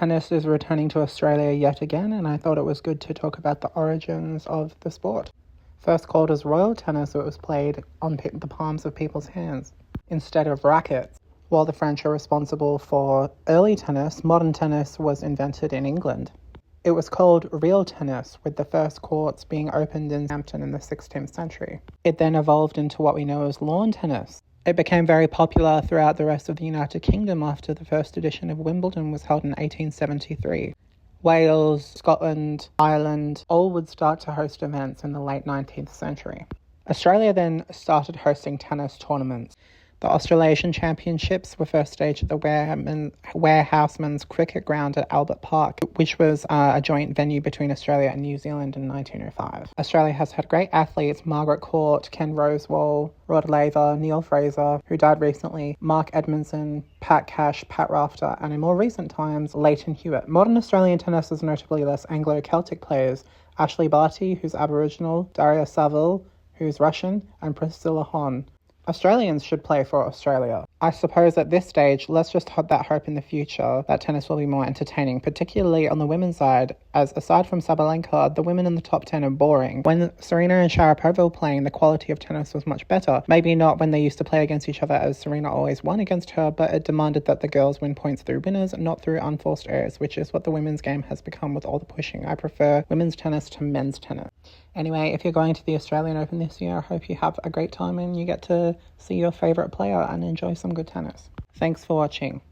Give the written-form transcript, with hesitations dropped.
tennis is returning to Australia yet again, and I thought it was good to talk about the origins of the sport. First called as Royal Tennis, it was played on the palms of people's hands instead of rackets. While the French are responsible for early tennis, modern tennis was invented in England. It was called real tennis, with the first courts being opened in Southampton in the 16th century. It then evolved into what we know as lawn tennis. It became very popular throughout the rest of the United Kingdom after the first edition of Wimbledon was held in 1873. Wales, Scotland, Ireland all would start to host events in the late 19th century. Australia then started hosting tennis tournaments. The Australasian Championships were first staged at the Warehouseman's Cricket Ground at Albert Park, which was a joint venue between Australia and New Zealand in 1905. Australia has had great athletes: Margaret Court, Ken Rosewall, Rod Laver, Neil Fraser, who died recently, Mark Edmondson, Pat Cash, Pat Rafter, and in more recent times, Leighton Hewitt. Modern Australian tennis is notably less Anglo-Celtic players: Ashley Barty, who's Aboriginal, Daria Saville, who's Russian, and Priscilla Hon. Australians should play for Australia. I suppose at this stage, let's just have that hope in the future that tennis will be more entertaining, particularly on the women's side, as aside from Sabalenka, the women in the top 10 are boring. When Serena and Sharapova were playing, the quality of tennis was much better. Maybe not when they used to play against each other, as Serena always won against her, but it demanded that the girls win points through winners, not through unforced errors, which is what the women's game has become with all the pushing. I prefer women's tennis to men's tennis. Anyway, if you're going to the Australian Open this year, I hope you have a great time and you get to see your favourite player and enjoy some good tennis. Thanks for watching.